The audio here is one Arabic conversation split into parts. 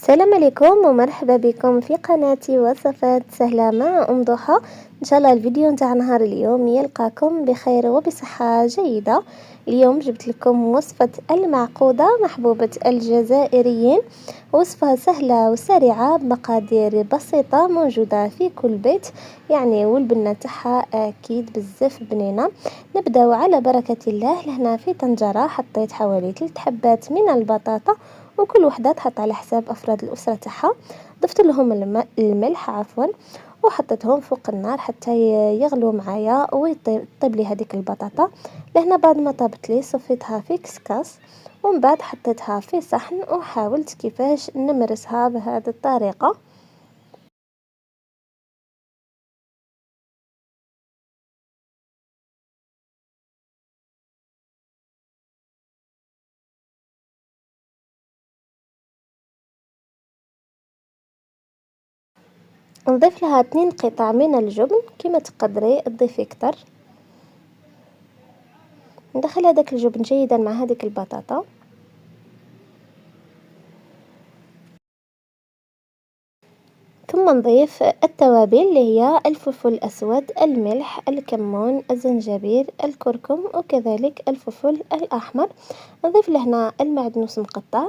السلام عليكم ومرحبا بكم في قناتي وصفات سهلة مع ضحى. ان شاء الله الفيديو نتاع نهار اليوم يلقاكم بخير وبصحة جيدة. اليوم جبت لكم وصفة المعقودة محبوبة الجزائريين، وصفة سهلة وسريعة بمقادير بسيطة موجودة في كل بيت يعني، والبنة تاعها اكيد بزاف بنينة. نبداو على بركة الله. لهنا في طنجرة حطيت حوالي 3 حبات من البطاطا، وكل وحده تحط على حساب افراد الاسره تاعها. ضفت لهم الملح عفوا، وحطيتهم فوق النار حتى يغلوا معايا ويطيب لي هذيك البطاطا. لهنا بعد ما طابت لي صفيتها في كسكاس، ومن بعد حطيتها في صحن وحاولت كيفاش نمرسها بهذه الطريقه. نضيف لها 2 قطع من الجبن، كما تقدري تضيفي كتر. ندخل هذاك الجبن جيدا مع هذيك البطاطا، ثم نضيف التوابل اللي هي الفلفل الأسود، الملح، الكمون، الزنجبيل، الكركم، وكذلك الفلفل الأحمر. نضيف لهنا المعدنوس مقطع،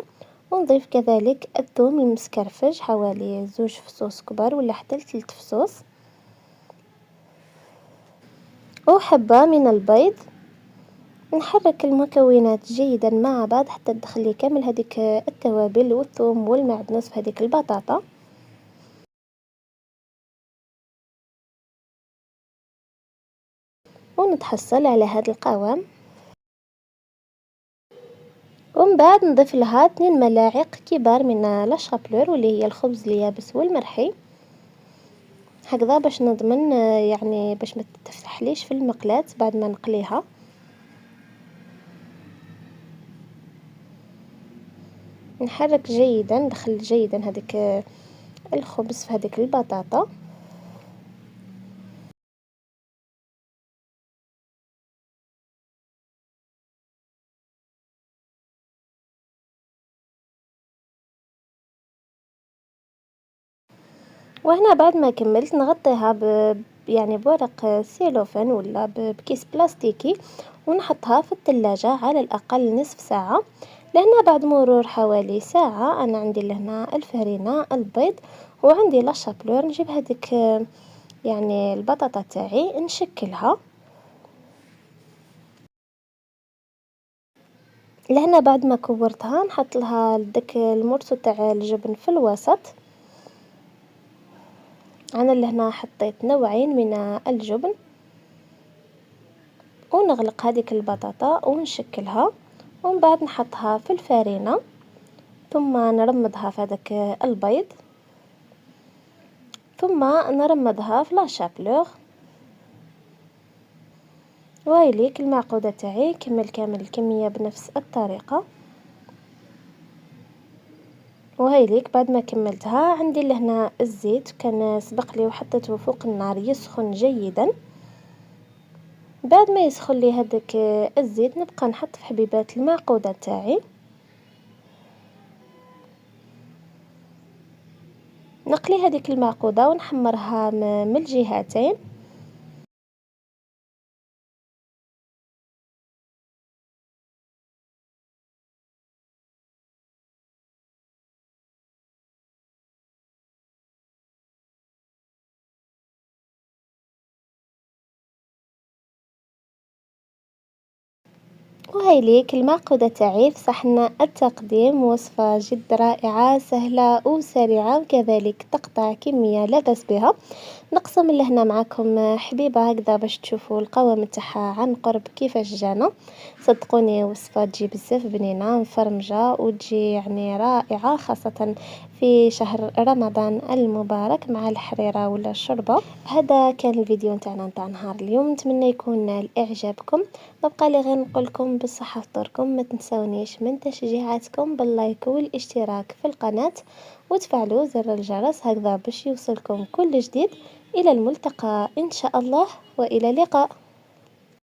ونضيف كذلك الثوم المسكرفج حوالي 2 فصوص كبار ولا حتى 3 فصوص، وحبة من البيض. نحرك المكونات جيدا مع بعض حتى تدخلي كامل هذيك التوابل والثوم والمعدنوس في هذيك البطاطا. ونتحصل على هذا القوام، ومن بعد نضيف لها 2 ملاعق كبار من لاشابلور واللي هي الخبز اليابس والمرحي، هكذا باش نضمن يعني باش ما تفتحليش في المقلاة بعد ما نقليها. نحرك جيدا، ندخل جيدا هذيك الخبز في هذيك البطاطا. وهنا بعد ما كملت نغطيها يعني بورق سيلوفان ولا بكيس بلاستيكي، ونحطها في الثلاجة على الأقل نصف ساعة. لهنا بعد مرور حوالي ساعة أنا عندي لهنا الفرينة، البيض، وعندي لاشابلور. نجيب هذيك يعني البطاطا تاعي نشكلها. لهنا بعد ما كورتها نحط لها داك المرسو تاع الجبن في الوسط. انا لهنا حطيت نوعين من الجبن، ونغلق هذيك البطاطا ونشكلها، ومن بعد نحطها في الفرينة، ثم نرمضها في هذاك البيض، ثم نرمضها في لاشابلور. وهيليك المعقودة تاعي كامل الكمية بنفس الطريقة. وهيليك بعد ما كملتها عندي لهنا الزيت كان سبق لي وحطيته فوق النار يسخن جيدا. بعد ما يسخن لي هذاك الزيت نبقى نحط في حبيبات المعقودة تاعي، نقلي هذيك المعقودة ونحمرها من الجهتين. وهيليك المعقودة تاعي في صحن التقديم. وصفة جد رائعة سهلة وسريعة، وكذلك تقطع كمية لا بأس بها. نقسم لهنا معكم حبيبة هكذا باش تشوفوا القوام تاعها عن قرب كيفاش جانا. صدقوني وصفة تجي بزاف بنينة مفرمجة وتجي يعني رائعة، خاصة في شهر رمضان المبارك مع الحريرة ولا الشوربة. هذا كان الفيديو نتاعنا نتاع نهار اليوم، نتمنى يكون الاعجابكم. نبقى لي غير نقولكم بالصحة فطوركم، ما تنسونيش من تشجيعاتكم باللايك والاشتراك في القناة، وتفعلوا زر الجرس هكذا باش يوصلكم كل جديد. إلى الملتقى إن شاء الله، وإلى اللقاء.